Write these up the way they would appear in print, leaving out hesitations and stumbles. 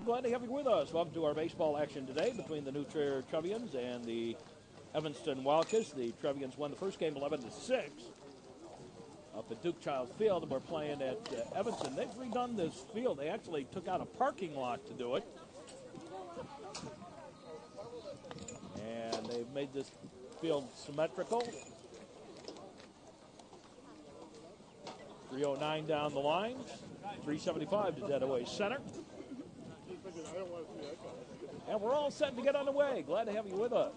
glad to have you with us. Welcome to our baseball action today between the new Trier Trevians and the Evanston Wildkits. The Trevians won the first game 11-6 up at Duke Child Field, and we're playing at Evanston. They've redone this field. They actually took out a parking lot to do it. And they've made this field symmetrical. 309 down the line, 375 to Deadaway Center. And we're all set to get underway. Glad to have you with us.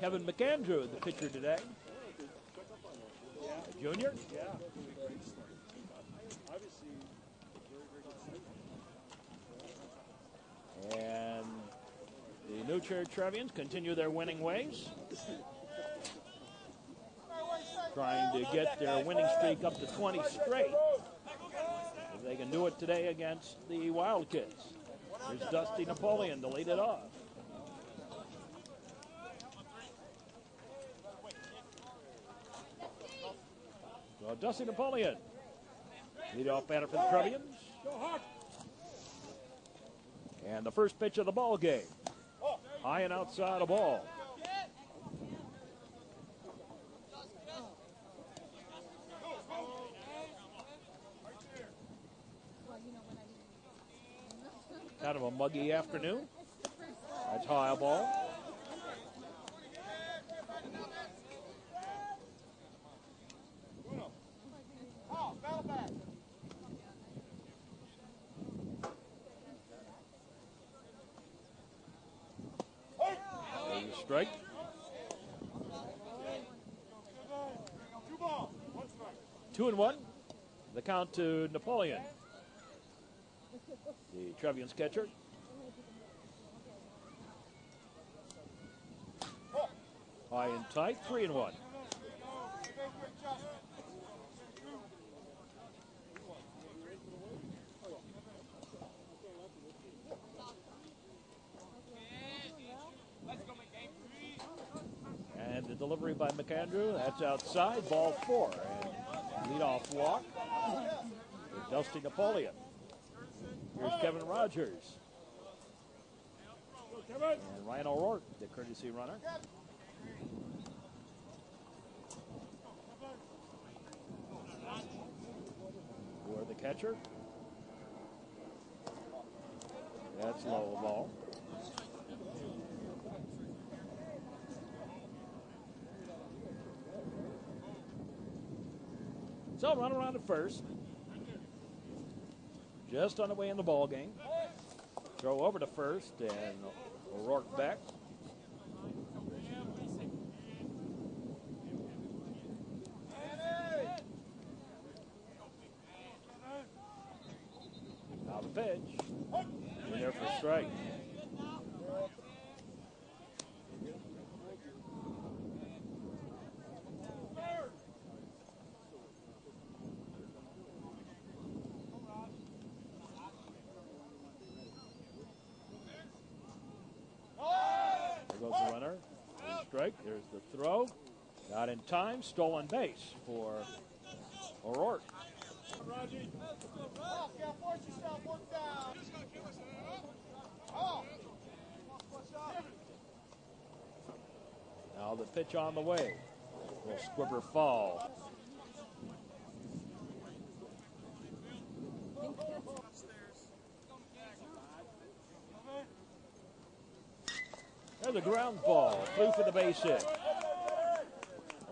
Kevin McAndrew, the pitcher today. A junior. And the new Trier Trevians continue their winning ways, trying to get their winning streak up to 20 straight. If they can do it today against the Wildkits. Here's Dusty Napoleon to lead it off. So Dusty Napoleon, lead-off batter for the Trevians. And the first pitch of the ball game. High and outside a ball. Kind of a muggy afternoon. That's high ball. There's a strike. 2-1. The count to Napoleon, the Trevians catcher. High and tight, 3-1. And the delivery by McAndrew, that's outside, ball 4. And leadoff walk. Dusty Napoleon. Here's Kevin Rogers. And Ryan O'Rourke, the courtesy runner. For the catcher. That's low ball. So run around at first. Just on the way in the ball game. Throw over to first and O'Rourke back. Now the pitch. In there for strike. Strike. There's the throw. Not in time. Stolen base for O'Rourke. Now the pitch on the way. Will Squibber fall. There's a ground ball. Flew for the base hit.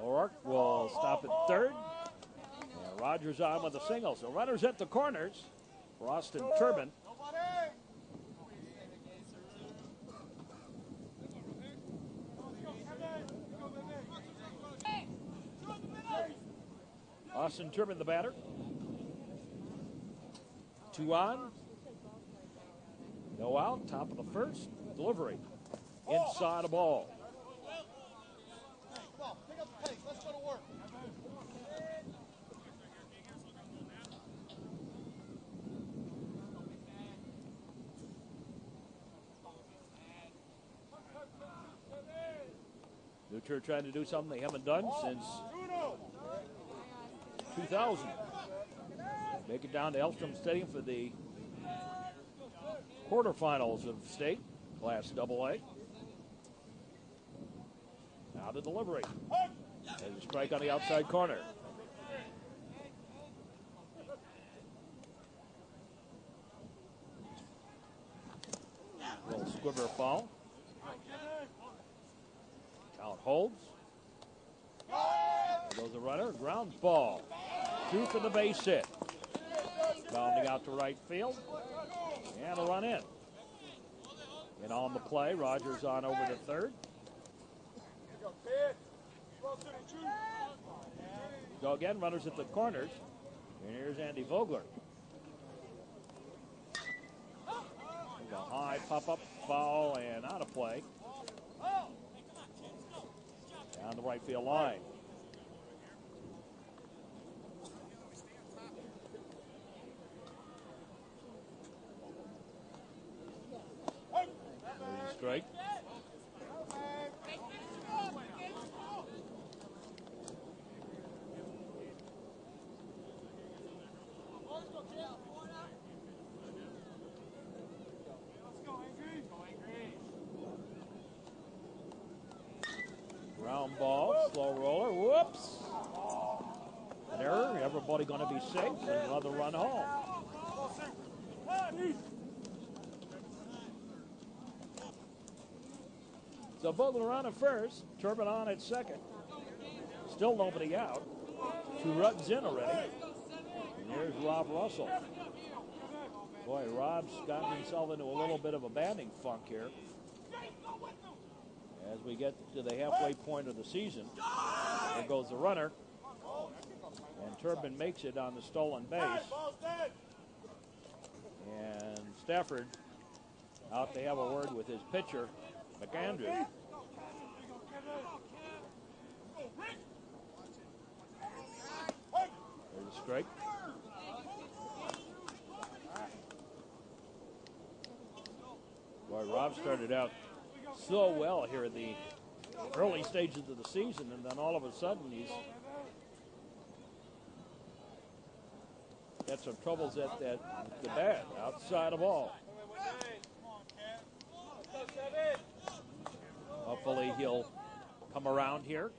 O'Rourke will stop at third. And Rogers on with a single. So runners at the corners for Austin Turbin. Austin Turbin, the batter. 2 on. No out. Top of the first. Delivery. Inside a ball. Pick up the pace. Let's go to work. New Trier trying to do something they haven't done since 2000. Make it down to Elstrom Stadium for the quarterfinals of state, Class AA. Now the delivery. There's a strike on the outside corner. Little squibber foul. Count holds. There goes the runner. Ground ball. 2 for the base hit. Bounding out to right field. And a run in. And on the play, Rogers on over to third. Go again, runners at the corners. And here's Andy Vogler. A high pop-up foul and out of play. Down the right field line. There's a strike. Ground ball, slow roller, whoops. An error, everybody going to be safe, and another run home. So Vogler on at first, Turbin on at second. Still nobody out. 2 runs in already. And here's Rob Russell. Boy, Rob's gotten himself into a little bit of a batting funk here. As we get to the halfway point of the season, there goes the runner. And Turbin makes it on the stolen base. And Stafford out to have a word with his pitcher, McAndrew. There's a strike. Boy, Rob started out so well here in the early stages of the season, and then all of a sudden he's got some troubles at the bat, outside of all. Hopefully he'll come around here.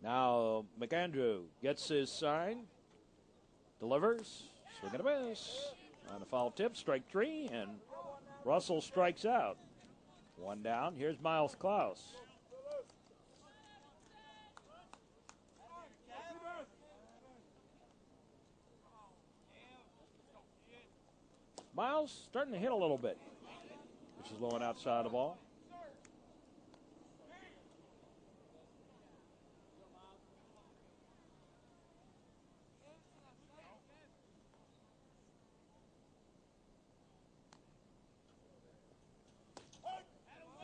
Now McAndrew gets his sign, delivers, swing and a miss. On a foul tip, strike 3, and Russell strikes out. 1 down. Here's Miles Klaus. Miles starting to hit a little bit, which is low and outside the ball.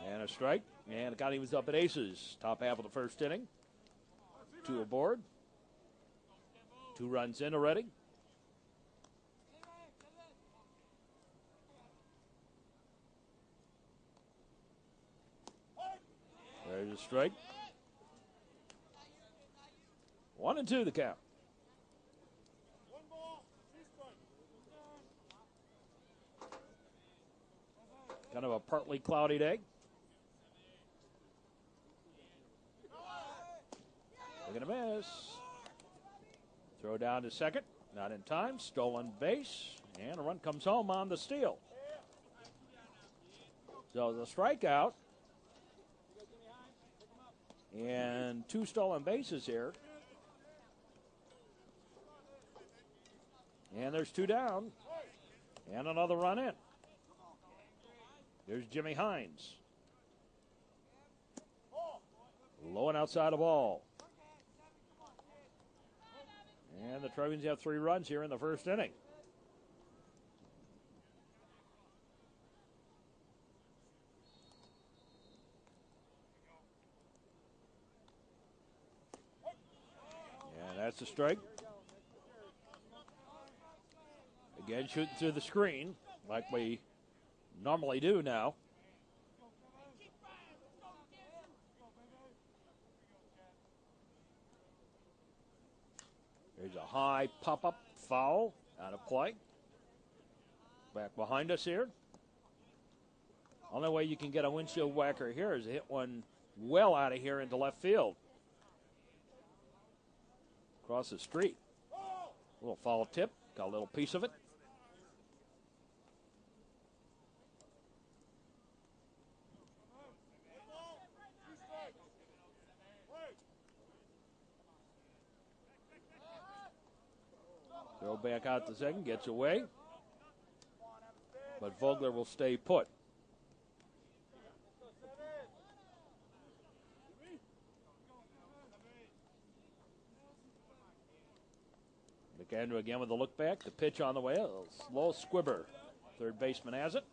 And a strike, and the County was up at aces. Top half of the first inning. 2 aboard. 2 runs in already. There's a strike. 1 and 2 the count. Kind of a partly cloudy day. Look at a miss. Throw down to second. Not in time. Stolen base. And a run comes home on the steal. So the strikeout. And 2 stolen bases here. And there's 2 down. And another run in. There's Jimmy Hines. Low and outside the ball. And the Trevians have 3 runs here in the first inning. And that's a strike. Again, shooting through the screen like we normally do now. There's a high pop-up foul out of play. Back behind us here. Only way you can get a windshield whacker here is to hit one well out of here into left field. Across the street. A little foul tip. Got a little piece of it. Throw back out to second. Gets away. But Vogler will stay put. McAndrew again with the look back. The pitch on the way. A slow squibber. Third baseman has it.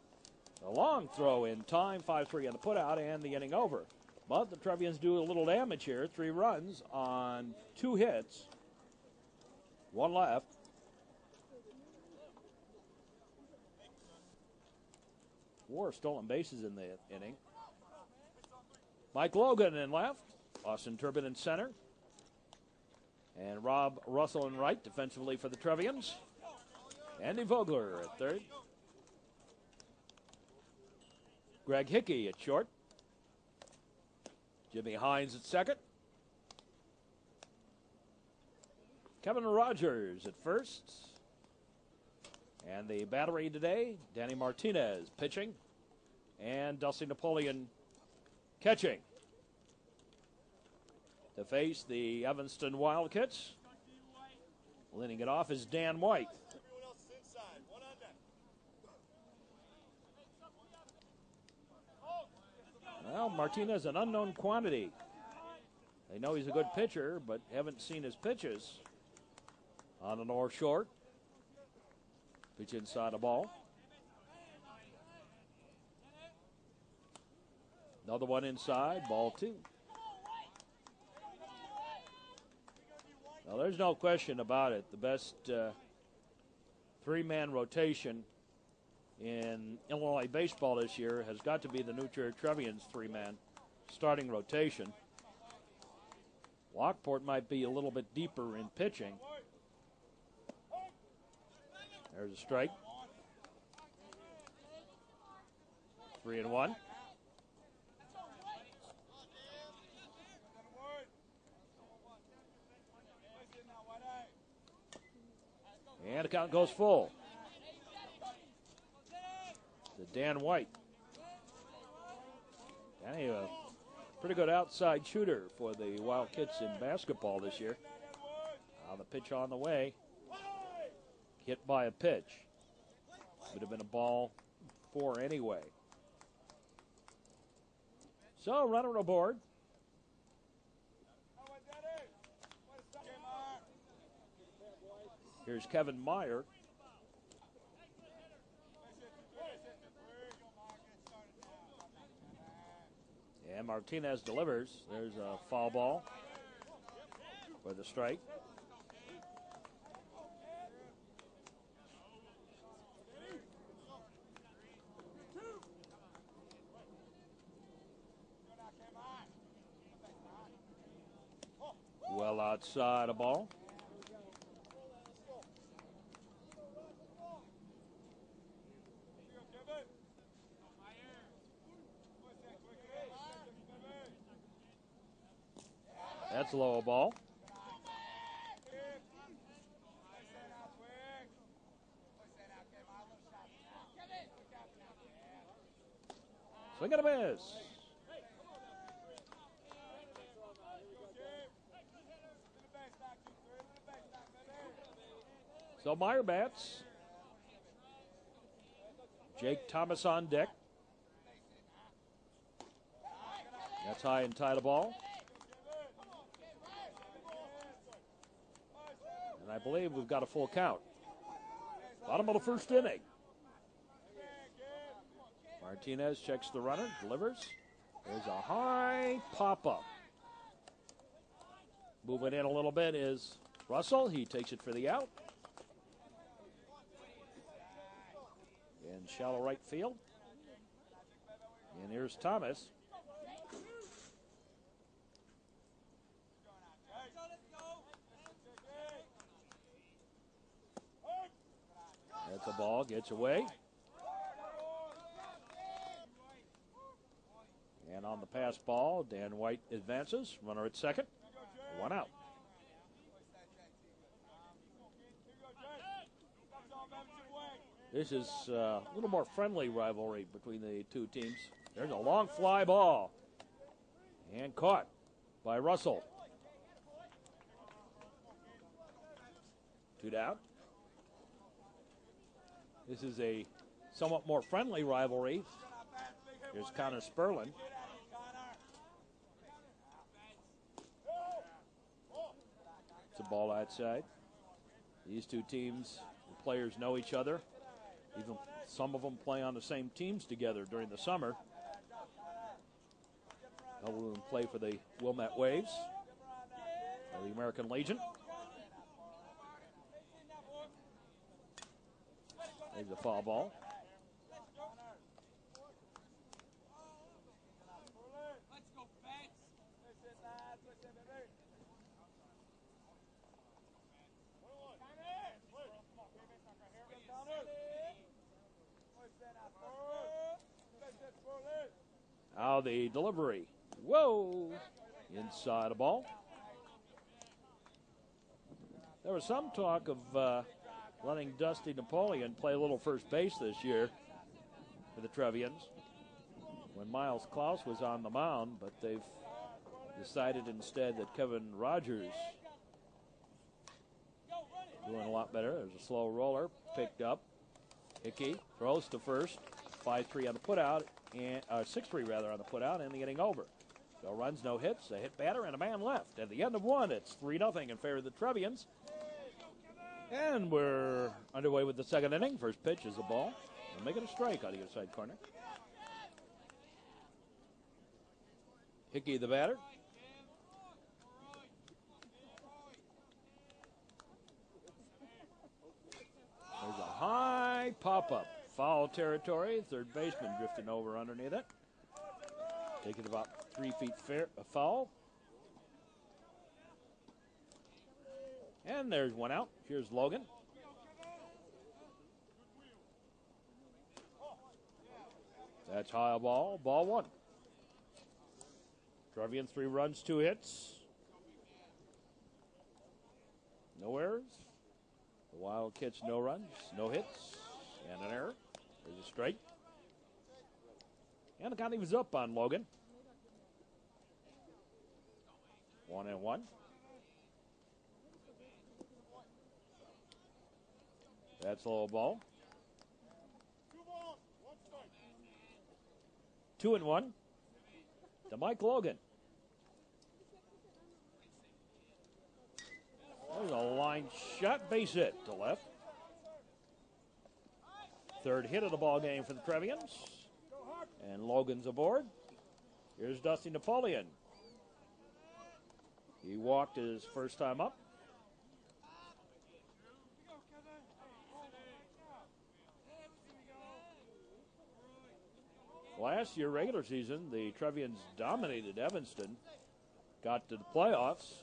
A long throw in time. 5-3 on the putout and the inning over. But the Trevians do a little damage here. 3 runs on 2 hits. 1 left. Four stolen bases in the inning. Mike Logan in left. Austin Turbin in center. And Rob Russell in right, defensively for the Trevians. Andy Vogler at third. Greg Hickey at short. Jimmy Hines at second. Kevin Rogers at first. And the battery today, Danny Martinez pitching. And Dusty Napoleon catching. To face the Evanston Wildkits. Leading it off is Dan White. Everyone else is inside. 1 on deck. Well, Martinez, an unknown quantity. They know he's a good pitcher, but haven't seen his pitches. On the north short. Pitch inside the ball. Another one inside, ball 2. Now, there's no question about it. The best 3-man rotation in Illinois baseball this year has got to be the New Trier Trevians 3-man starting rotation. Lockport might be a little bit deeper in pitching. There's a strike. 3-1. And the count goes full. To Dan White. Danny, a pretty good outside shooter for the Wildkits in basketball this year. The pitch on the way. Hit by a pitch. Would have been a ball 4 anyway. So, runner aboard. Here's Kevin Meyer. And Martinez delivers. There's a foul ball for the strike. Well outside a ball. That's a low ball. Swing and a miss. So Meyer bats. Jake Thomas on deck. That's high and tight a ball. And I believe we've got a full count. Bottom of the first inning. Martinez checks the runner, delivers. There's a high pop-up. Moving in a little bit is Russell. He takes it for the out. In shallow right field. And here's Thomas. the ball, gets away. And on the pass ball, Dan White advances. Runner at second. 1 out. This is a little more friendly rivalry between the two teams. There's a long fly ball. And caught by Russell. 2 down. This is a somewhat more friendly rivalry. Here's Connor Sperlin. It's a ball outside. These two teams, the players know each other. Even some of them play on the same teams together during the summer. A couple of them play for the Wilmette Waves, or the American Legion. There's a foul ball. Now the delivery. Whoa! Inside a ball. There was some talk of letting Dusty Napoleon play a little first base this year for the Trevians when Miles Klaus was on the mound, but they've decided instead that Kevin Rogers doing a lot better. There's a slow roller, picked up. Hickey throws to first, 5-3 on the putout, and 6-3 rather on the putout, and the inning over. No runs, no hits, a hit batter, and a man left. At the end of 1, it's 3-0 in favor of the Trevians. And we're underway with the second inning. First pitch is a ball. We'll make it a strike on the inside corner. Hickey the batter. There's a high pop-up. Foul territory. Third baseman drifting over underneath it. Taking about 3 feet foul. And there's 1 out. Here's Logan. That's high ball. Ball 1. Trevians 3 runs, 2 hits. No errors. The Wildkits no runs, no hits, and an error. There's a strike. And the count was up on Logan. 1-1. That's a low ball. 2-1 to Mike Logan. There's a line shot, base hit to left. Third hit of the ball game for the Trevians. And Logan's aboard. Here's Dusty Napoleon. He walked his first time up. Last year, regular season, the Trevians dominated Evanston, got to the playoffs,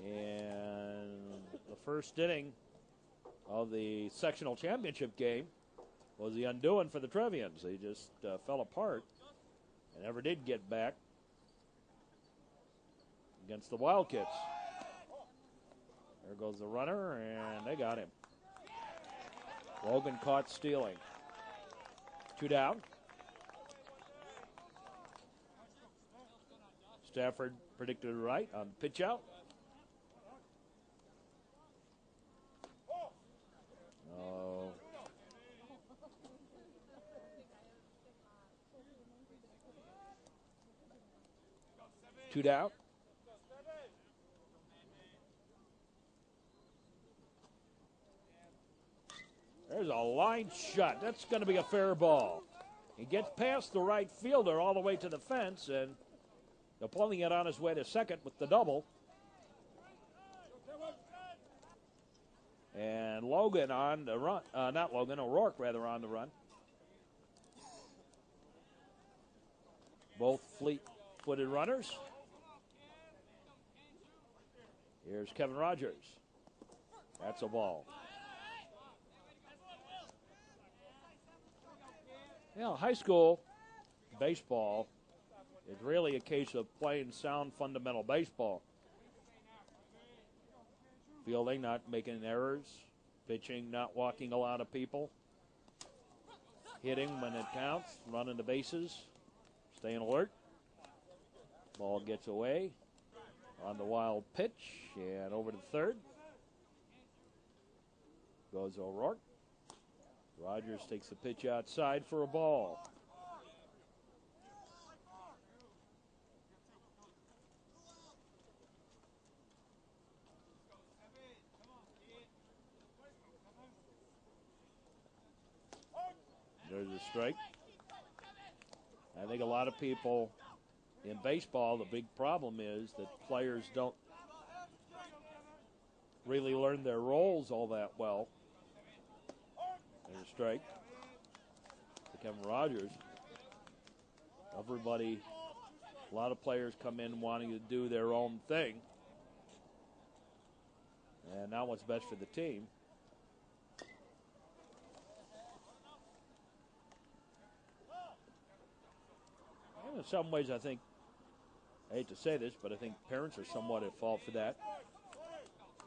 and the first inning of the sectional championship game was the undoing for the Trevians. They just fell apart and never did get back against the Wildkits. There goes the runner, and they got him. Logan caught stealing. 2 down. Stafford predicted right on the pitch out. Oh. Two down. There's a line shot. That's going to be a fair ball. He gets past the right fielder all the way to the fence, and Napoleon on his way to second with the double. And Logan on the run. Not Logan, O'Rourke rather on the run. Both fleet-footed runners. Here's Kevin Rogers. That's a ball. You know, high school baseball is really a case of playing sound fundamental baseball. Fielding, not making errors. Pitching, not walking a lot of people. Hitting when it counts. Running the bases. Staying alert. Ball gets away. On the wild pitch. And over to third. Goes O'Rourke. Rogers takes the pitch outside for a ball. There's a strike. I think a lot of people in baseball, the big problem is that players don't really learn their roles all that well. There's a strike. Kevin Rogers. Everybody, a lot of players come in wanting to do their own thing. And not what's best for the team. And in some ways, I think, I hate to say this, but I think parents are somewhat at fault for that.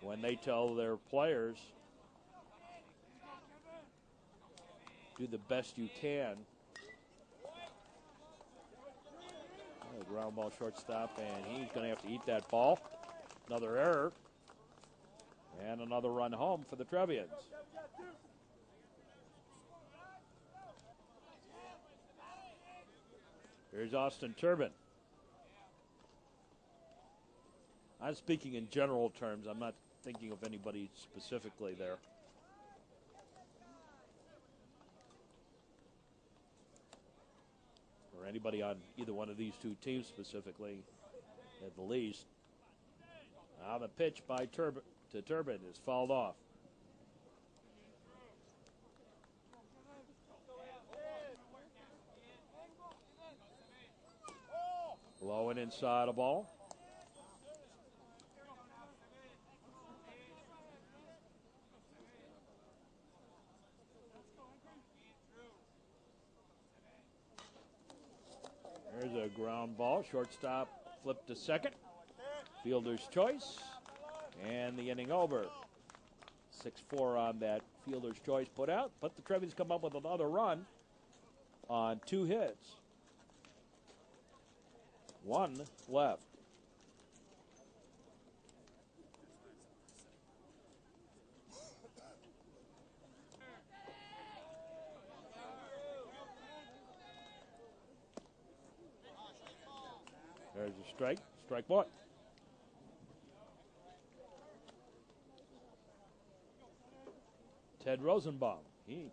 When they tell their players, do the best you can. Ground ball shortstop, and he's going to have to eat that ball. Another error. And another run home for the Trevians. Here's Austin Turbin. I'm speaking in general terms. I'm not thinking of anybody specifically there. Or anybody on either one of these two teams specifically, at the least. Now the pitch by Turbin is fouled off. Low and inside a ball. There's a ground ball. Shortstop flipped to second. Fielder's choice. And the inning over. 6-4 on that fielder's choice put out. But the Trevians come up with another run on 2 hits. 1 left. There's a strike. Strike 1. Ted Rosenbaum. He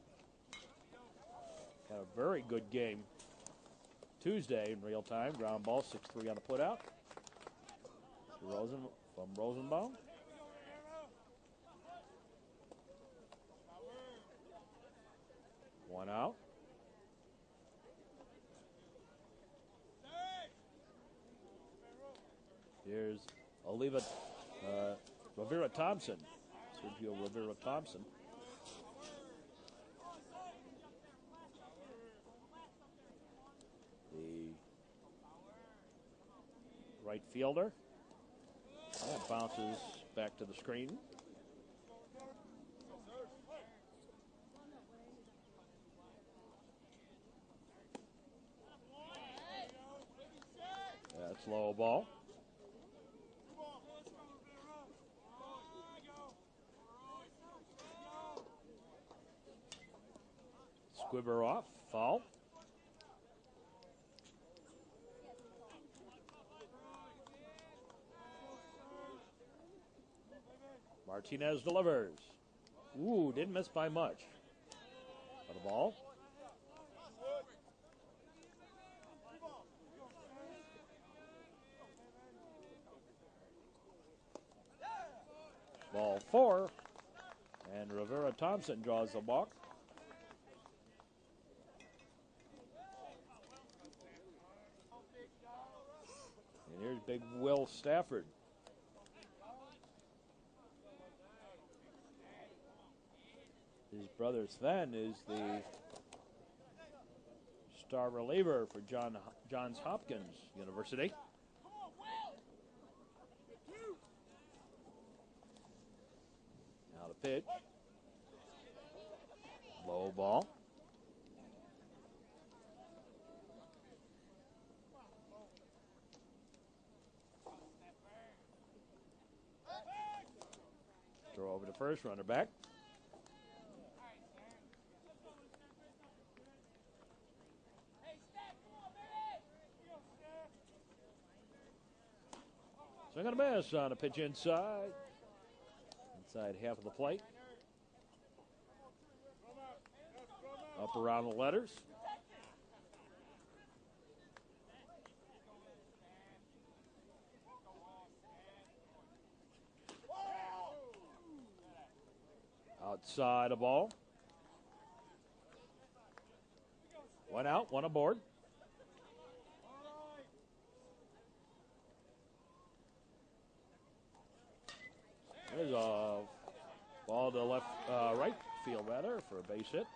had a very good game Tuesday in real time. Ground ball, 6-3 on the putout. From Rosenbaum. One out. Here's Rivera Thompson. Sergio Rivera Thompson. The right fielder. That bounces back to the screen. That's low ball. Squibber off, foul. Martinez delivers. Ooh, didn't miss by much. For the ball. Ball 4. And Rivera Thompson draws the walk. And here's big Will Stafford. His brother Sven is the star reliever for Johns Hopkins University. Now the pitch. Low ball. Throw over to first, runner back. Swing and a miss on a pitch inside. Inside half of the plate. Up around the letters. Outside a ball. One out, one aboard. There's a ball to left, right field rather, for a base hit.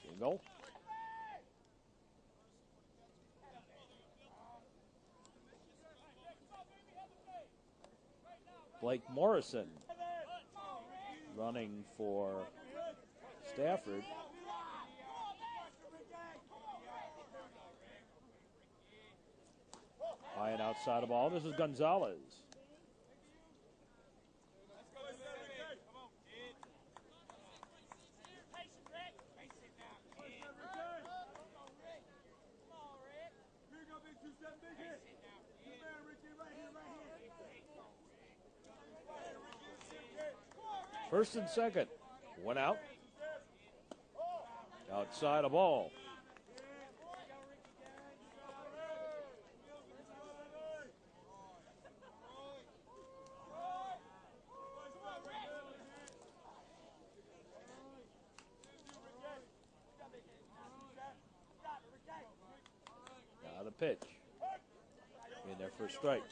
Single. Blake Morrison running for Stafford. High and outside the ball. This is Gonzalez. First and second. One out. Outside a ball. Now the pitch. In there for a strike.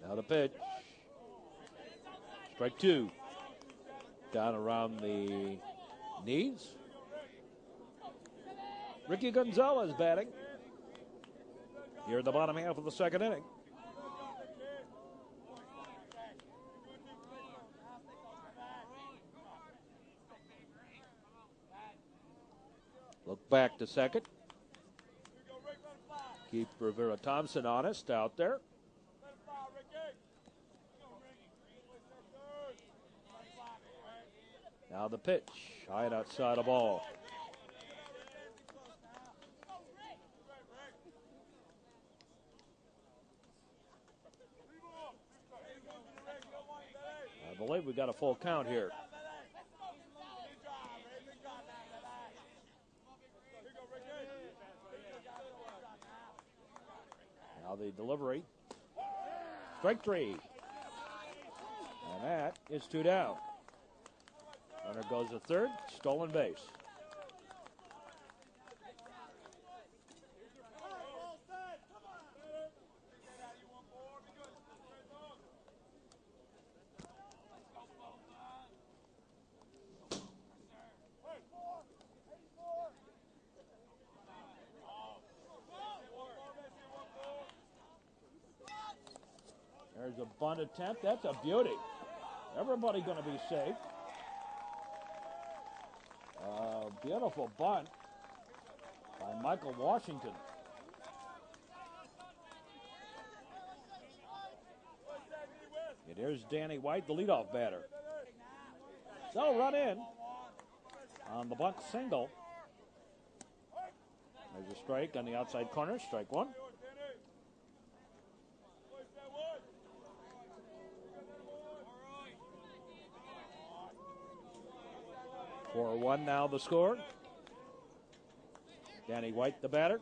Now the pitch. Strike two. Down around the knees. Ricky Gonzalez batting here in the bottom half of the second inning. Look back to second. Keep Rivera Thompson honest out there. Now the pitch. High and outside a ball. I believe we got a full count here. Now the delivery. Strike three. And that is two down. Runner goes to third. Stolen base. There's a bunt attempt. That's a beauty. Everybody going to be safe. Beautiful bunt by Michael Washington. And here's Danny White, the leadoff batter. So run in on the bunt single. There's a strike on the outside corner. Strike one. 4-1 now the score. Danny White, the batter.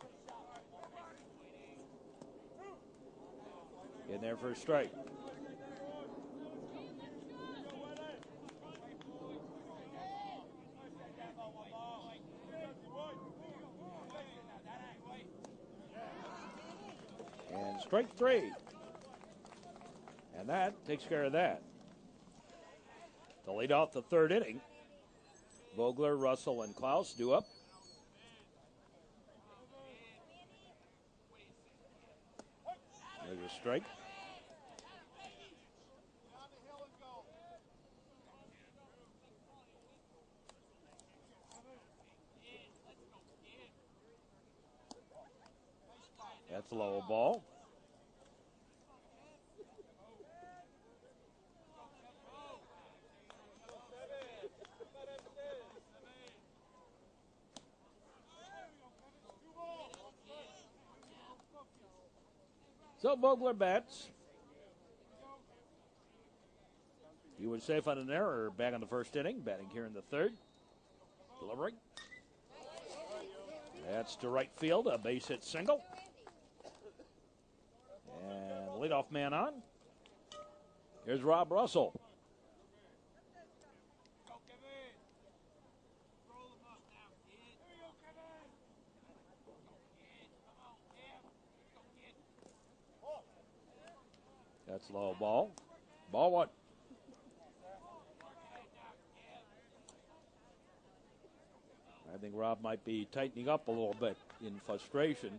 in there for a strike. And strike 3. And that takes care of that. To lead off the third inning, Vogler, Russell, and Klaus due up. There's a strike. That's a low ball. So Vogler bats. He was safe on an error back in the first inning, batting here in the third. Delivering. That's to right field, a base hit single. And leadoff man on. Here's Rob Russell. That's low ball. Ball 1. I think Rob might be tightening up a little bit in frustration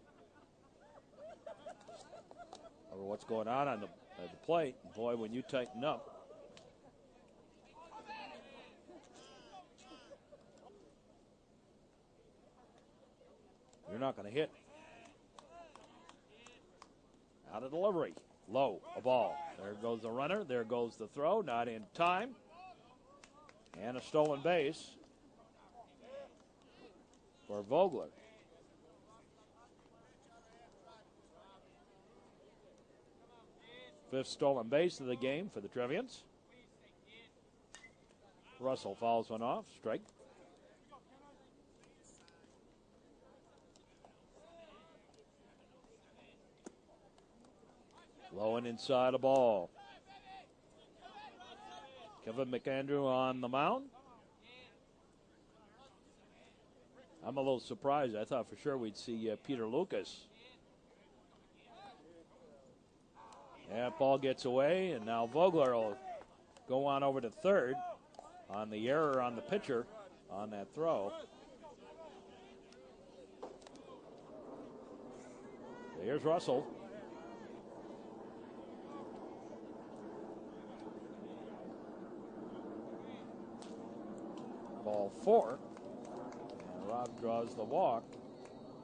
over what's going on the plate. Boy, when you tighten up, you're not going to hit. Out of delivery. Low, a ball. There goes the runner. There goes the throw. Not in time. And a stolen base for Vogler. Fifth stolen base of the game for the Trevians. Russell fouls one off. Strike. Low and inside a ball. Kevin McAndrew on the mound. I'm a little surprised. I thought for sure we'd see Peter Lucas. That ball gets away, and now Vogler will go on over to third on the error on the pitcher on that throw. Here's Russell. Ball 4. And Rob draws the walk.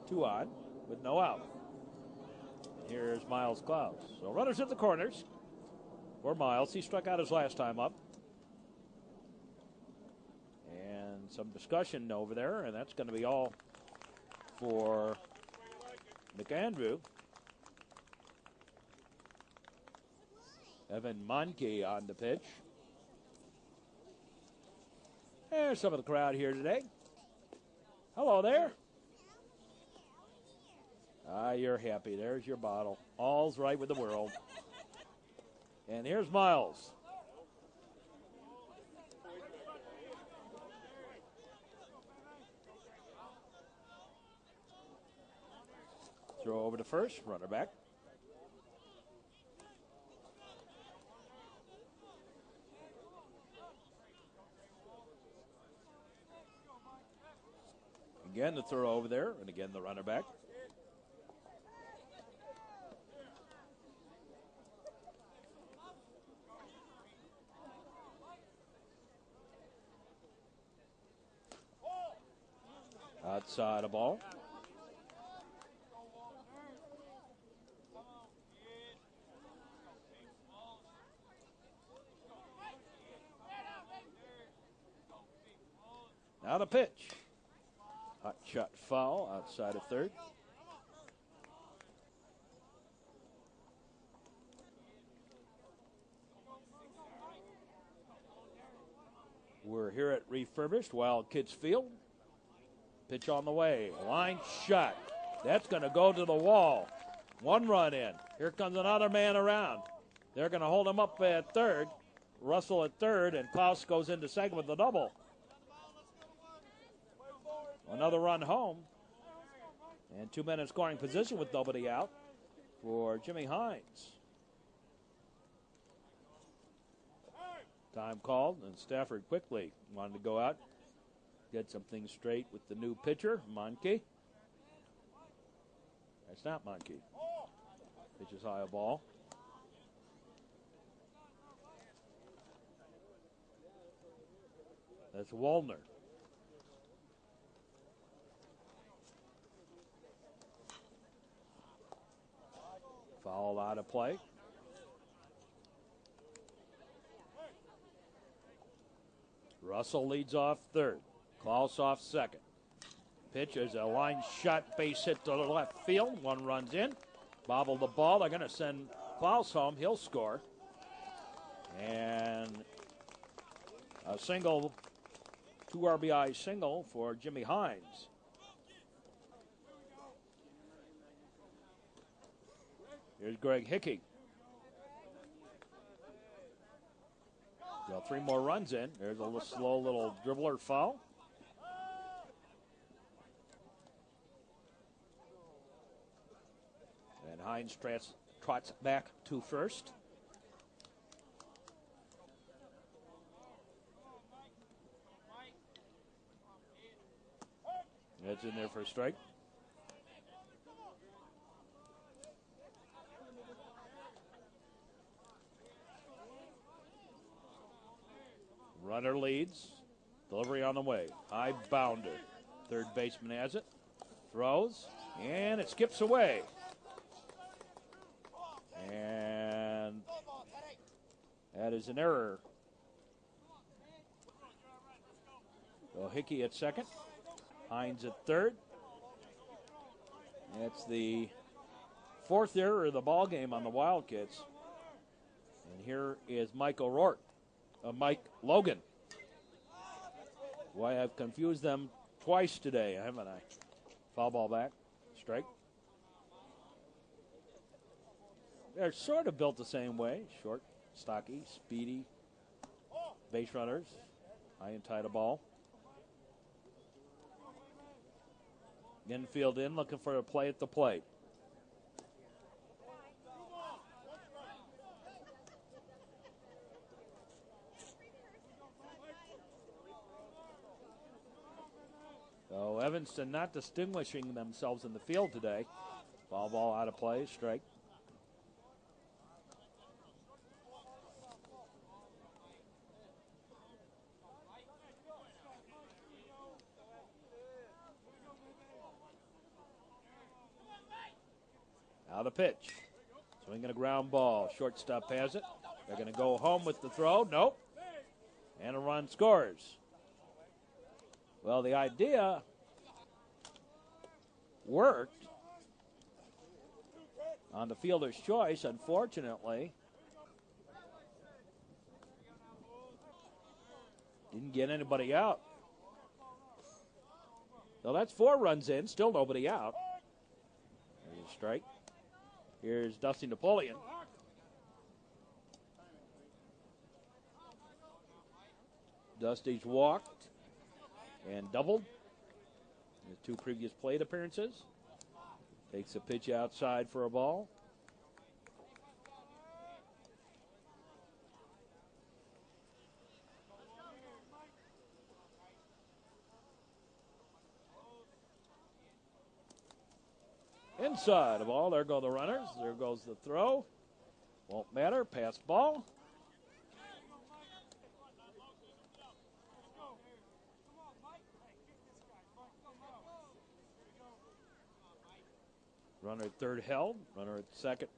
2 on with no out. And here's Miles Klaus. So runners at the corners for Miles. He struck out his last time up. And some discussion over there, and that's going to be all for McAndrew. Evan Monke on the pitch. There's some of the crowd here today. Hello there. You're happy. There's your bottle. All's right with the world. And here's Miles. Throw over to first. Runner back. Again, the throw over there, and again the runner back. Outside a ball. Now the pitch. Hot shot foul outside of third. We're here at refurbished Wildkits Field. Pitch on the way. Line shot. That's going to go to the wall. One run in. Here comes another man around. They're going to hold him up at third. Russell at third, and Klaus goes into second with the double. Another run home. And 2 men in scoring position with nobody out for Jimmy Hines. Time called, and Stafford quickly wanted to go out, get some things straight with the new pitcher, Monkey. That's not Monkey. Pitches high a ball. That's Waldner. Foul out of play. Russell leads off third. Klaus off second. Pitch is a line shot, base hit to the left field. One runs in. Bobble the ball. They're going to send Klaus home. He'll score. And a single, 2 RBI single for Jimmy Hines. Here's Greg Hickey. Got 3 more runs in. There's a little slow little dribbler foul. And Hines trots back to first. That's in there for a strike. Runner leads. Delivery on the way. High bounder. Third baseman has it. Throws. And it skips away. And that is an error. So Hickey at second. Hines at third. That's the 4th error of the ball game on the Wildcats. And here is Mike Logan. Why, I've confused them twice today, haven't I? Foul ball back. Strike. They're sort of built the same way. Short, stocky, speedy. Base runners. High and tight a ball. Infield in, looking for a play at the plate. So Evanston not distinguishing themselves in the field today. Foul ball out of play, strike. Now the pitch. Swinging a ground ball. Shortstop has it. They're going to go home with the throw. Nope. And a run scores. Well, the idea worked on the fielder's choice. Unfortunately, didn't get anybody out. So that's 4 runs in. Still nobody out. There's a strike. Here's Dusty Napoleon. Dusty's walked and doubled in his 2 previous plate appearances. Takes a pitch outside for a ball. Inside a ball. There go the runners. There goes the throw. Won't matter. Pass ball. Runner at third held. Runner at second.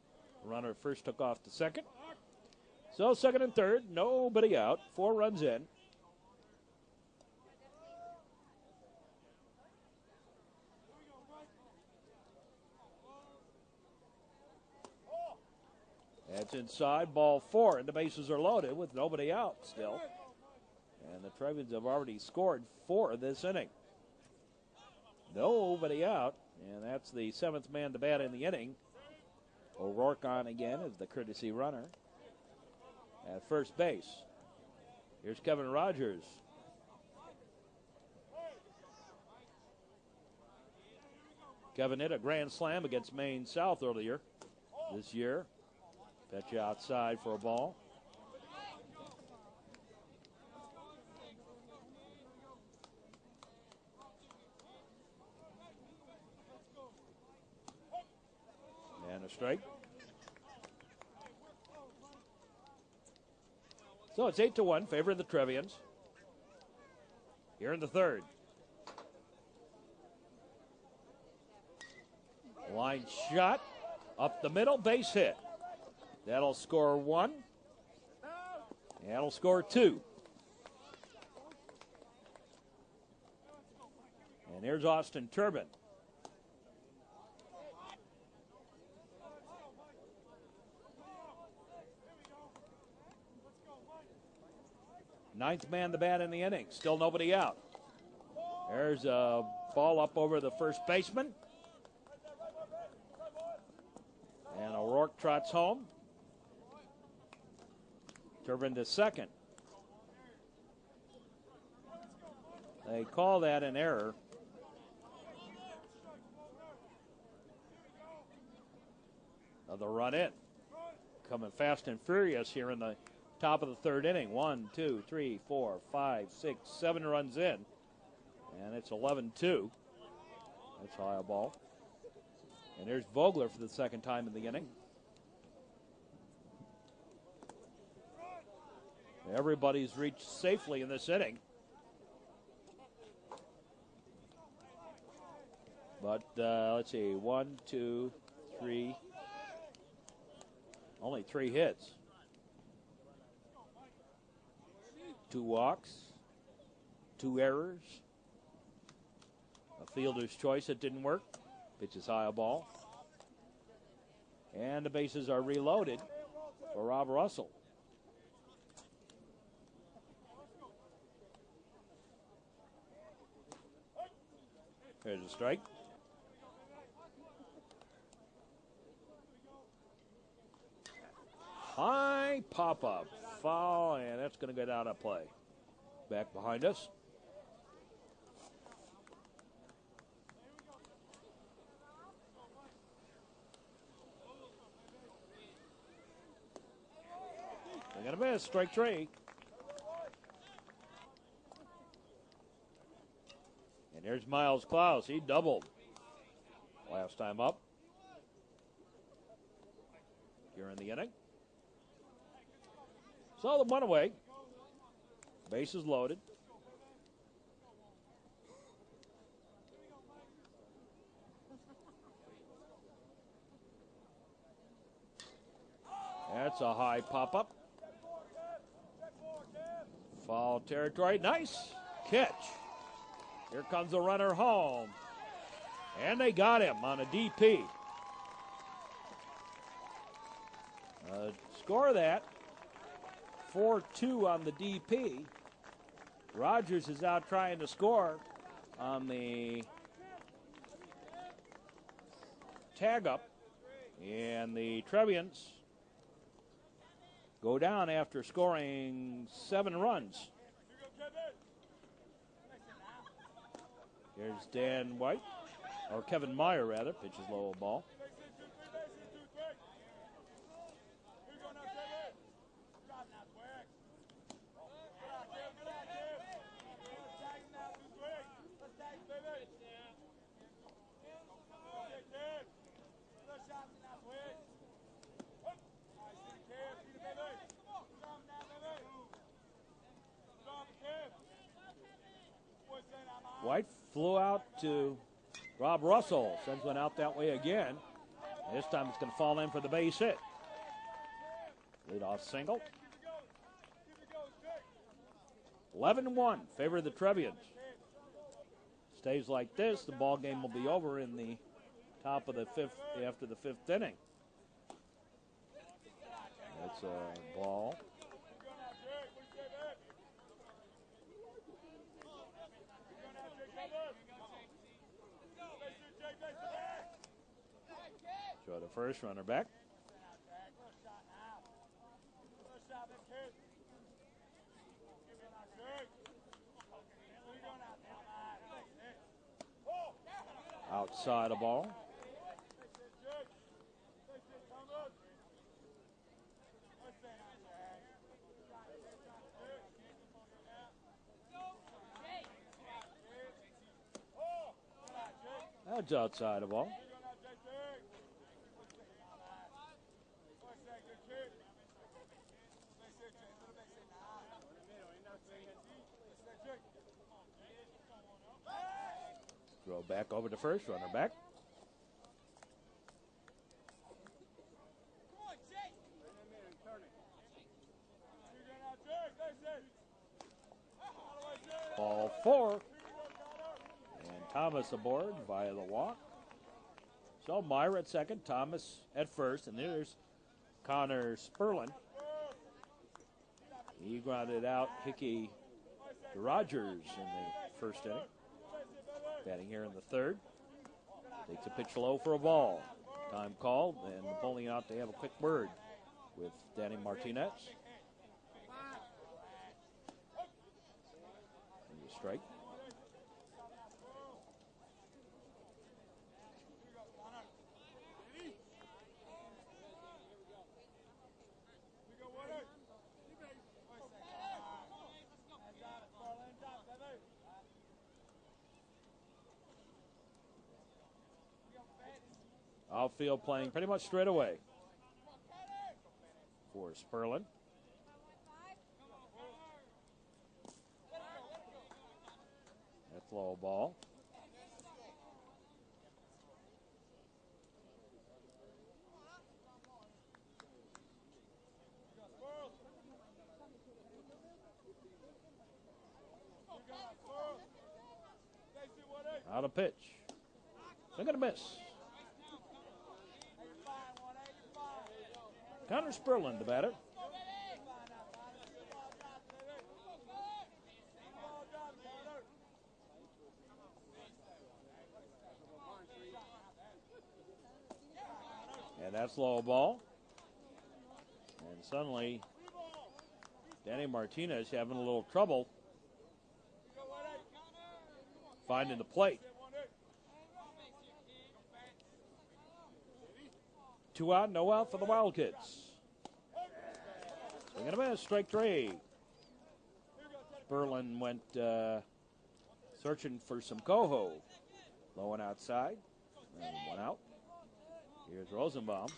Runner at first took off to second. So second and third. Nobody out. 4 runs in. That's inside, ball 4, and the bases are loaded with nobody out still. And the Trevians have already scored 4 this inning. Nobody out, and that's the 7th man to bat in the inning O'Rourke on again as the courtesy runner at first base. Here's Kevin Rogers. Kevin hit a grand slam against Maine South earlier this year. Pitch outside for a ball. And a strike. So it's 8-1, favor of the Trevians. Here in the third. Line shot, up the middle, base hit. That'll score 1. That'll score 2. And here's Austin Turbin. Ninth man the bat in the inning. Still nobody out. There's a ball up over the first baseman. And O'Rourke trots home. Turbin to second. They call that an error. Another run in. Coming fast and furious here in the top of the third inning. 1, 2, 3, 4, 5, 6, 7 runs in. And it's 11-2. That's high a ball. And there's Vogler for the second time in the inning. Everybody's reached safely in this inning. But let's see, 1, 2, 3. Only 3 hits. 2 walks. 2 errors. A fielder's choice that didn't work. Pitches high a ball. And the bases are reloaded for Rob Russell. Here's a strike. High pop-up. Foul, and that's going to get out of play. Back behind us. They got a miss, strike 3. And there's Miles Klaus. He doubled last time up. Here in the inning. So the 1 away. Bases loaded. That's a high pop-up. Foul territory. Nice catch. Here comes the runner home. And they got him on a DP. Score that. 4-2 on the DP. Rogers is out trying to score on the tag up. And the Trevians go down after scoring 7 runs. Here's Dan White, or Kevin Meyer rather, pitches low ball. White flew out to Rob Russell. Sends one out that way again. This time it's going to fall in for the base hit. Leadoff single. 11-1, favor of the Trevians. Stays like this, the ball game will be over in the top of the 5th, after the 5th inning. That's a ball. Throw to first, runner back. Outside the ball. That's outside the ball. Throw back over to first, runner back. Ball 4. And Thomas aboard via the walk. So Meyer at second, Thomas at first, and there's Connor Sperlin. He grounded out Hickey to Rogers in the first inning. Batting here in the third. Takes a pitch low for a ball. Time called, and pulling out to have a quick word with Danny Martinez. And a strike. Outfield playing pretty much straight away for Sperlin. That's low ball. Out of pitch. They're going to miss. Connor Sperlin, the batter. And that's low ball. And suddenly, Danny Martinez having a little trouble finding the plate. 2 out, no out for the Wildkits. Swing and a miss, strike 3. Sperlin went searching for some coho. Low and outside, and 1 out. Here's Rosenbaum.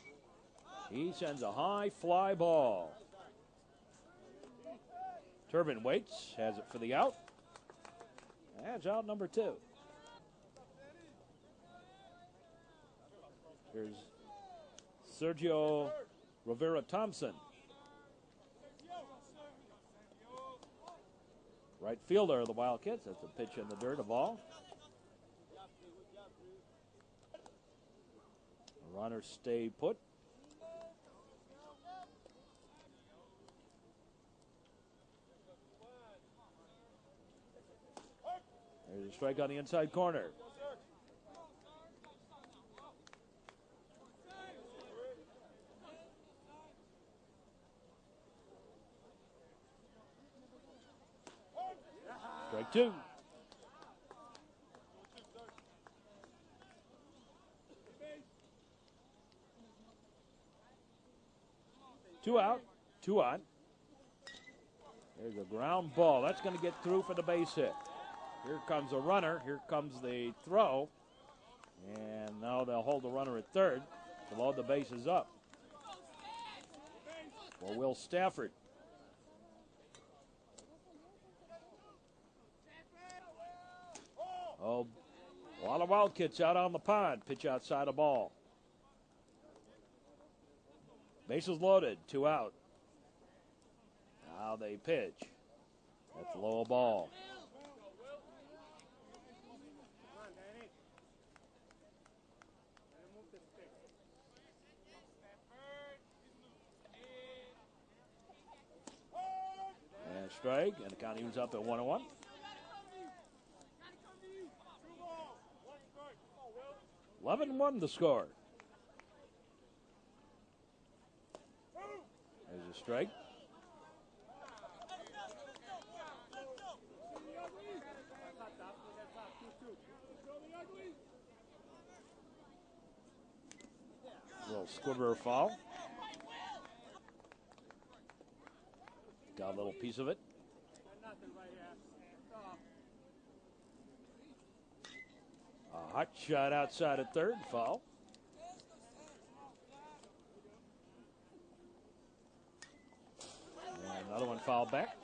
He sends a high fly ball. Turbin waits, has it for the out. That's out number 2. Here's Sergio Rivera Thompson. Right fielder of the Wildcats. That's a pitch in the dirt, a ball. The runners stay put. There's a strike on the inside corner. Strike 2. Two out, 2 on. There's a ground ball. That's going to get through for the base hit. Here comes a runner. Here comes the throw. And now they'll hold the runner at third to load the bases up for Will Stafford. Oh, a lot of Wildcats out on the pond. Pitch outside the ball. Bases loaded, 2 out. Now they pitch. That's low ball. And strike, and the count evens up at 1-1. 11-1 the score. There's a strike. Little squibber foul. Got a little piece of it. A hot shot outside of third, foul. And another one fouled back.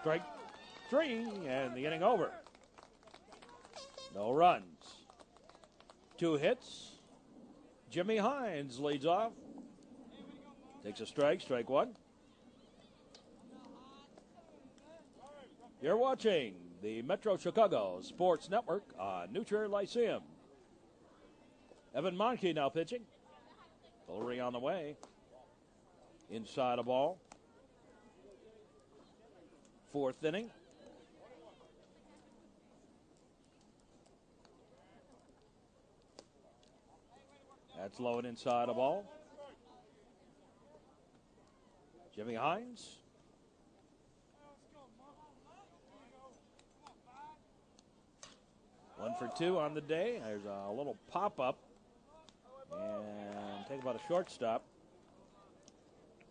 Strike 3, and the inning over. No runs. 2 hits. Jimmy Hines leads off. Takes a strike, strike 1. You're watching the Metro Chicago Sports Network on New Trier Lyceum. Evan Monke now pitching. Full on the way. Inside a ball. 4th inning. That's low and inside a ball. Jimmy Hines. One for 2 on the day. There's a little pop-up. And take about a shortstop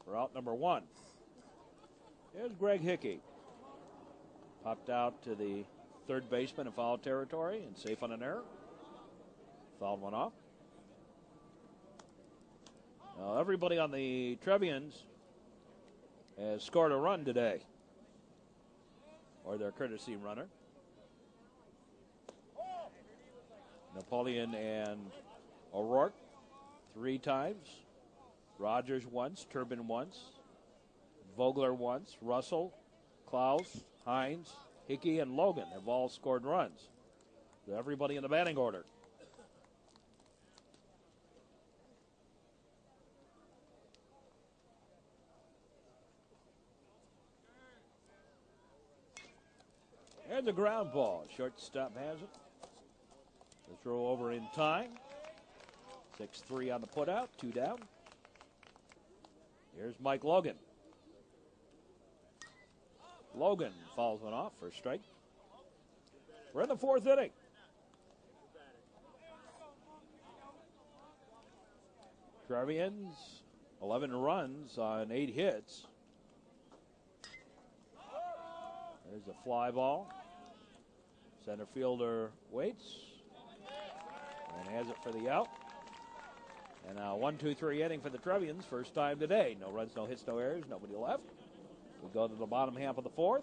for out number 1. Here's Greg Hickey. Popped out to the third baseman in foul territory and safe on an error. Fouled one off. Now everybody on the Trevians has scored a run today, or their courtesy runner. Napoleon and O'Rourke 3 times. Rogers once, Turbin once, Vogler once, Russell, Klaus, Hines, Hickey, and Logan have all scored runs. So everybody in the batting order. There's a ground ball. Shortstop has it. The throw over in time. 6-3 on the putout, 2 down. Here's Mike Logan. Logan fouls one off for a strike. We're in the 4th inning. Trevians, 11 runs on 8 hits. There's a fly ball. Center fielder waits and has it for the out. And now 1-2-3 inning for the Trevians. First time today. No runs, no hits, no errors, nobody left. We go to the bottom half of the 4th.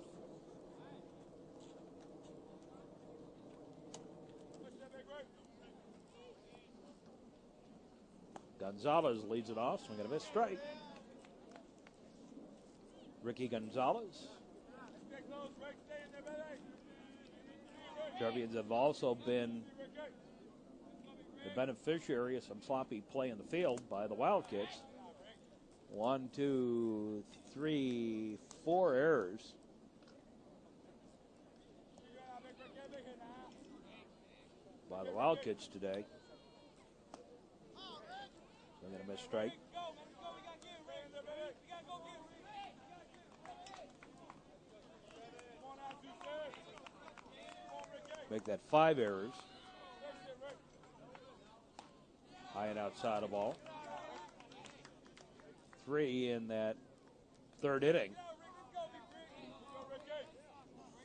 Gonzalez leads it off, swinging a miss, strike. Ricky Gonzalez. Trevians have also been the beneficiary of some sloppy play in the field by the Wildkits. 1, 2, 3, 4 errors. By the Wildkits today. They're going to miss strike. Make that 5 errors. High and outside a ball. 3 in that 3rd inning.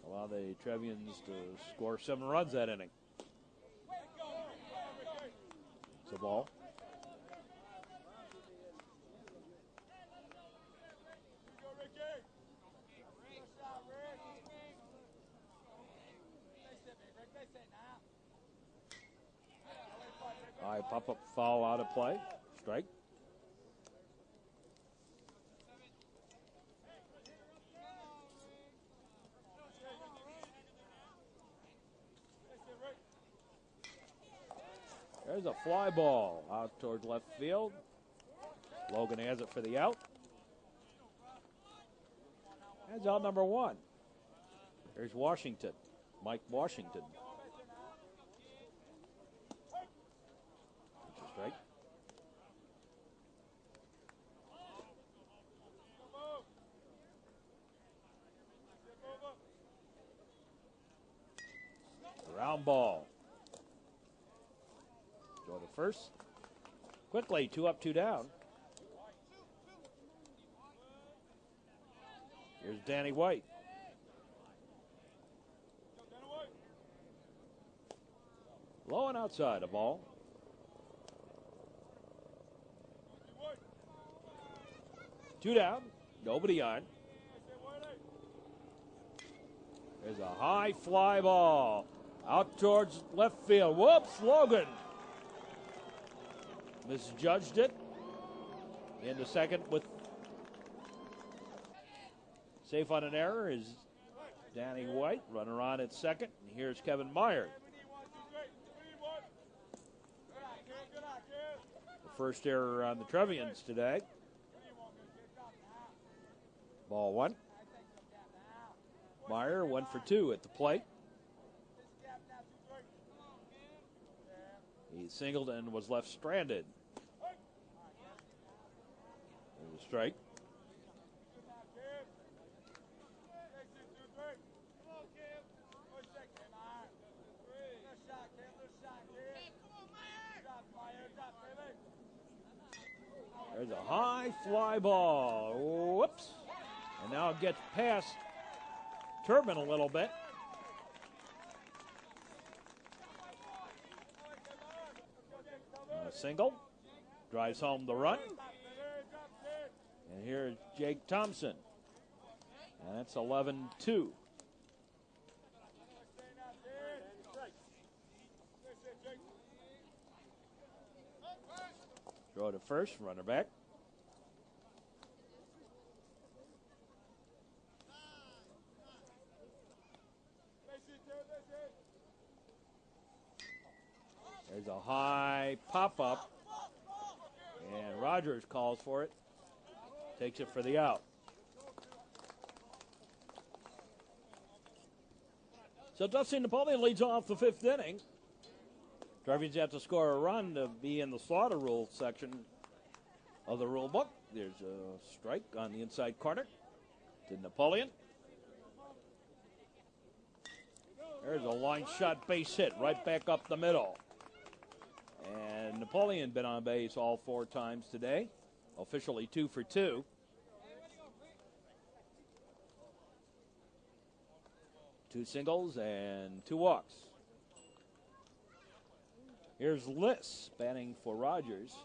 Allow the Trevians to score 7 runs that inning. It's a ball. High pop-up foul out of play. Strike. There's a fly ball out towards left field. Logan has it for the out. That's out number 1. There's Washington, Mike Washington. Ground ball. Go to first. Quickly, 2 up, 2 down. Here's Danny White. Low and outside, a ball. Two down, nobody on. There's a high fly ball out towards left field. Whoops, Logan misjudged it. Into second with safe on an error is Danny White. Runner on at second. And here's Kevin Meyer. The first error on the Trevians today. Ball 1. Meyer 1 for 2 at the plate. He singled and was left stranded. There's a strike. There's a high fly ball. Whoops. And now it gets past Turbin a little bit. A single. Drives home the run. And here's Jake Thompson. And that's 11-2. Throw to first, runner back. There's a high pop-up, and Rogers calls for it. Takes it for the out. So Dusty Napoleon leads off the 5th inning. Trevians have to score a run to be in the slaughter rule section of the rule book. There's a strike on the inside corner to Napoleon. There's a line shot base hit right back up the middle. And Napoleon been on base all 4 times today. Officially 2 for 2. Two singles and 2 walks. Here's Liss batting for Rogers.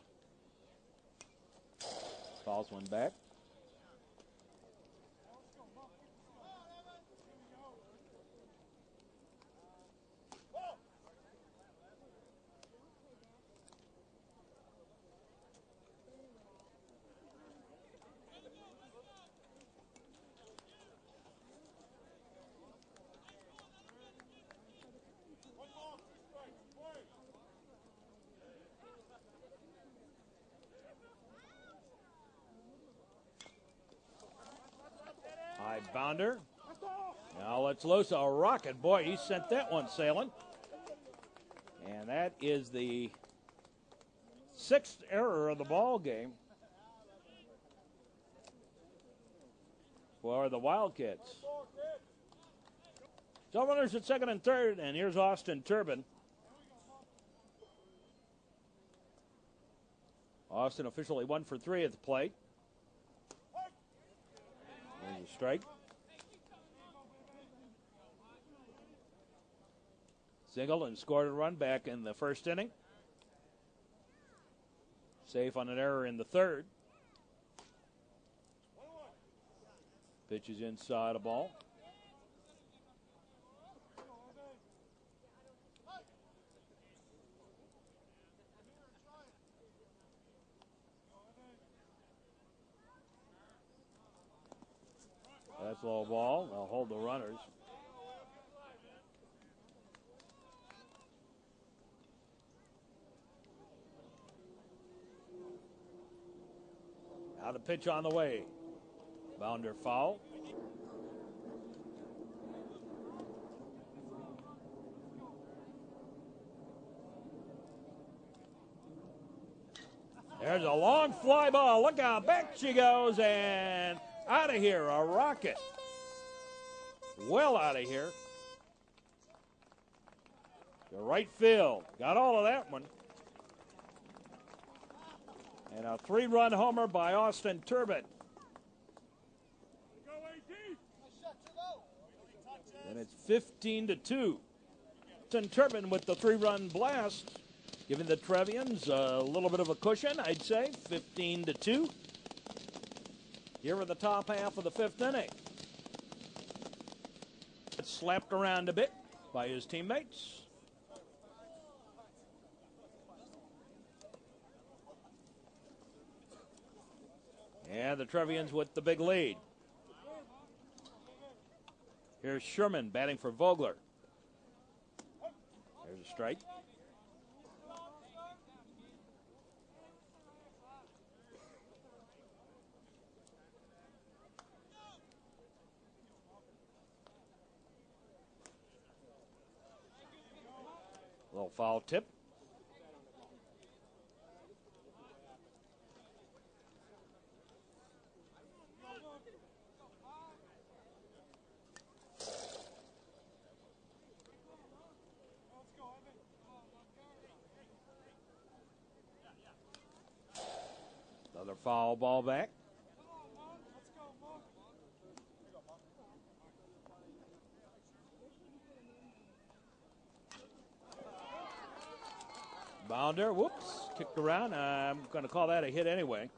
Calls one back. High bounder. Now let's loose a rocket. Boy, he sent that one sailing. And that is the 6th error of the ball game for the Wildkits. So runners at second and third, and here's Austin Turbin. Austin officially 1 for 3 at the plate. There's a strike. Single and scored a run back in the 1st inning. Safe on an error in the 3rd. Pitches inside a ball. That's low ball. They'll hold the runners. Now the pitch on the way. Bounder foul. There's a long fly ball. Look out. Back she goes and out of here. A rocket. Well out of here. To right field. Got all of that one. And a 3-run homer by Austin Turbin. And it's 15-2. Austin Turbin with the 3-run blast, giving the Trevians a little bit of a cushion, I'd say. 15-2. Here in the top half of the 5th inning. It's slapped around a bit by his teammates. And the Trevians with the big lead. Here's Sherman batting for Vogler. There's a strike. Little foul tip. Another foul ball back. Bounder, whoops, kicked around. I'm going to call that a hit anyway.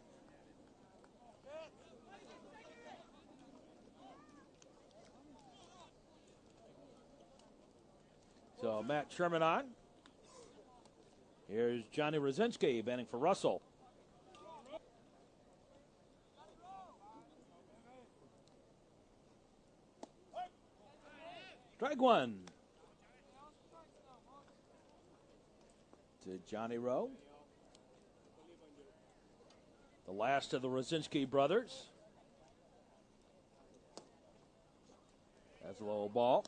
So Matt Sherman on. Here's Johnny Rosinski batting for Russell. Strike one. To Johnny Rowe. The last of the Rosinski brothers. That's a low ball.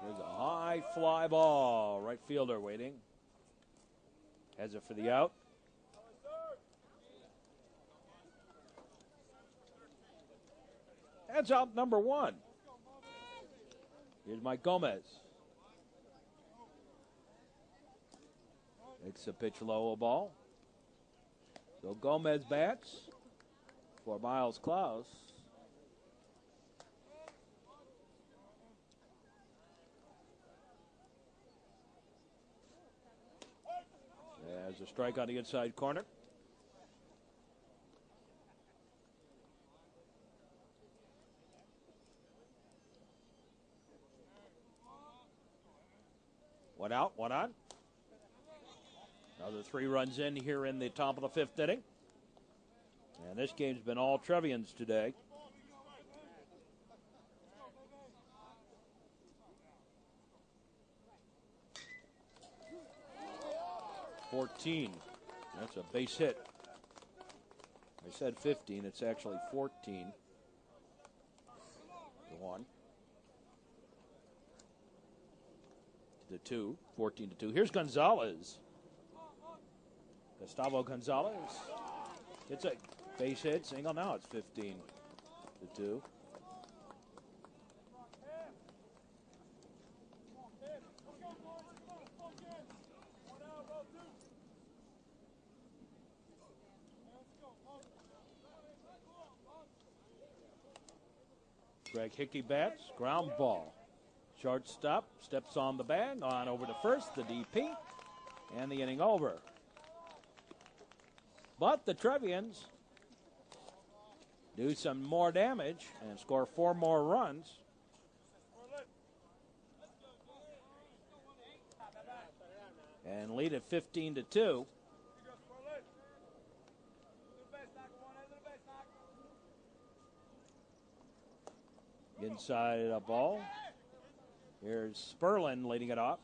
There's a high fly ball. Right fielder waiting. Has it for the out. That's out number 1. Here's Mike Gomez. Makes a pitch low, a ball. So Gomez bats for Miles Klaus. There's a strike on the inside corner. One out, one on. Another 3 runs in here in the top of the 5th inning. And this game's been all Trevians today. $14. That's a base hit. I said 15. It's actually 14. 1. To 2. 14-2. Here's Gonzalez. Gustavo Gonzalez. It's a base hit single. Now it's 15-2. Greg Hickey bats, ground ball. Shortstop steps on the bag, on over to first, the DP, and the inning over. But the Trevians do some more damage and score 4 more runs. And lead at 15-2. Inside a ball. Here's Sperlin leading it off.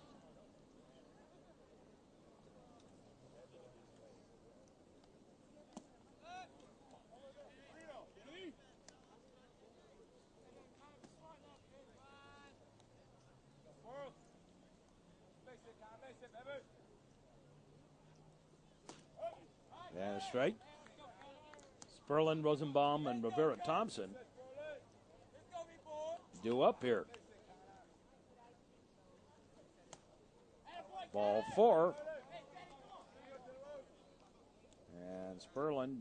And a strike. Sperlin, Rosenbaum, and Rivera Thompson due up here. Ball 4. And Sperlin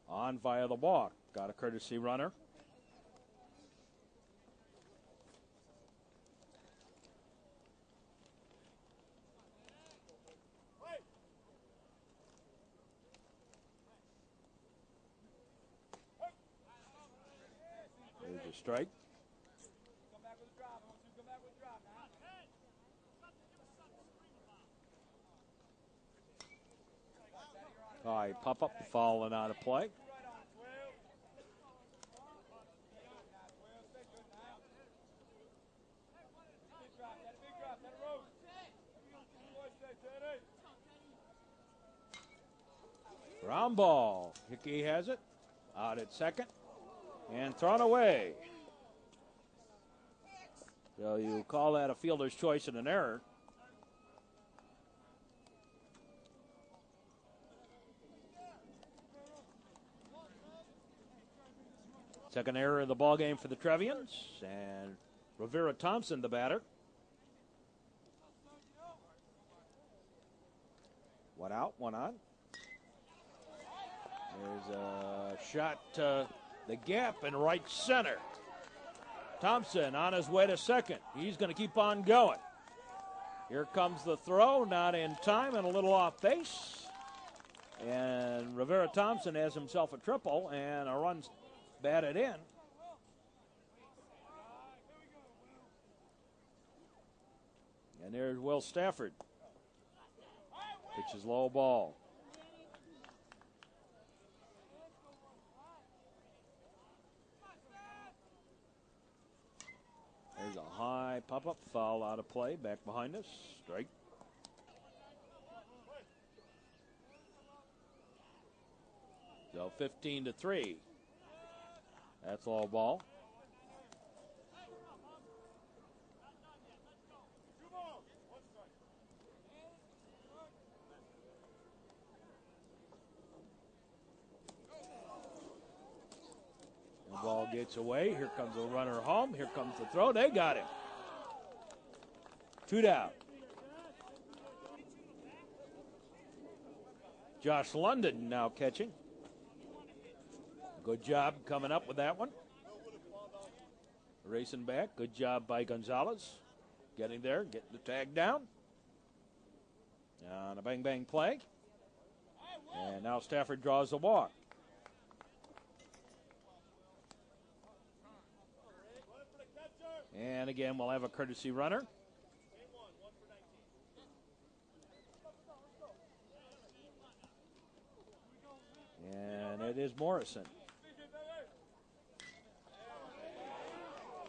on via the walk. Got a courtesy runner. There's a strike. High pop-up falling out of play. Ground ball. Hickey has it. Out at second. And thrown away. So you call that a fielder's choice and an error. Second error of the ball game for the Trevians. And Rivera Thompson, the batter. One out, one on. There's a shot to the gap in right center. Thompson on his way to second. He's going to keep on going. Here comes the throw, not in time and a little off base. And Rivera Thompson has himself a triple and a run batted in. And there's Will Stafford. Pitches low ball. There's a high pop-up foul out of play. Back behind us. Strike. So 15-3. That's low ball. The ball gets away. Here comes the runner home. Here comes the throw. They got him. 2 down. Josh London now catching. Good job coming up with that one. Racing back. Good job by Gonzalez. Getting there, getting the tag down. On a bang-bang play. And now Stafford draws the walk. And again, we'll have a courtesy runner. And it is Morrison.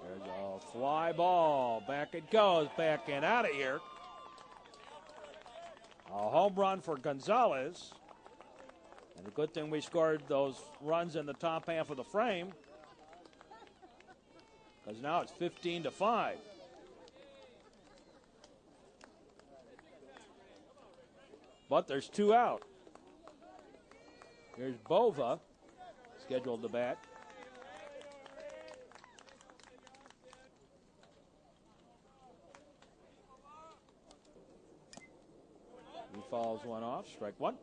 There's a fly ball. Back it goes. Back and out of here. A home run for Gonzalez. And a good thing we scored those runs in the top half of the frame. Because now it's 15-5. But there's 2 out. Here's Bova, scheduled to bat. He fouls one off, strike one.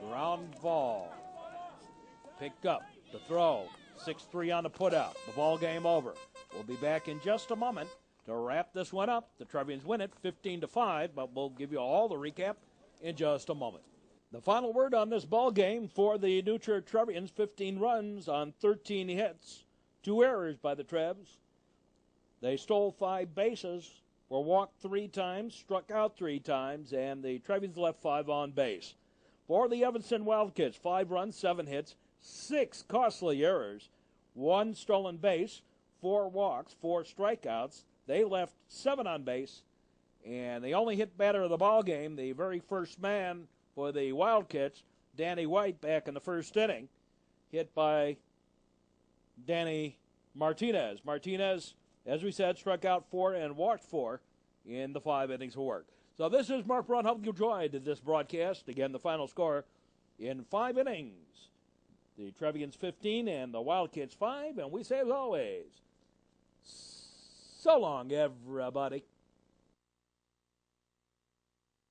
Ground ball. Picked up. The throw. 6-3 on the putout. The ball game over. We'll be back in just a moment to wrap this one up. The Trevians win it 15-5, but we'll give you all the recap in just a moment. The final word on this ball game for the New Trier Trevians: 15 runs on 13 hits, 2 errors by the Trebs. They stole 5 bases, were walked 3 times, struck out 3 times, and the Trevians left 5 on base. For the Evanston Wildkits, 5 runs, 7 hits, 6 costly errors, 1 stolen base, 4 walks, 4 strikeouts. They left 7 on base, And the only hit batter of the ball game, the very first man for the Wildcats, Danny White, back in the first inning, hit by Danny Martinez. Martinez, as we said, struck out 4 and walked 4 in the 5 innings of work. So this is Mark Braun. Hope you enjoyed this broadcast. Again, the final score in 5 innings. The Trevians 15 and the Wildcats 5. And we say, as always, so long, everybody.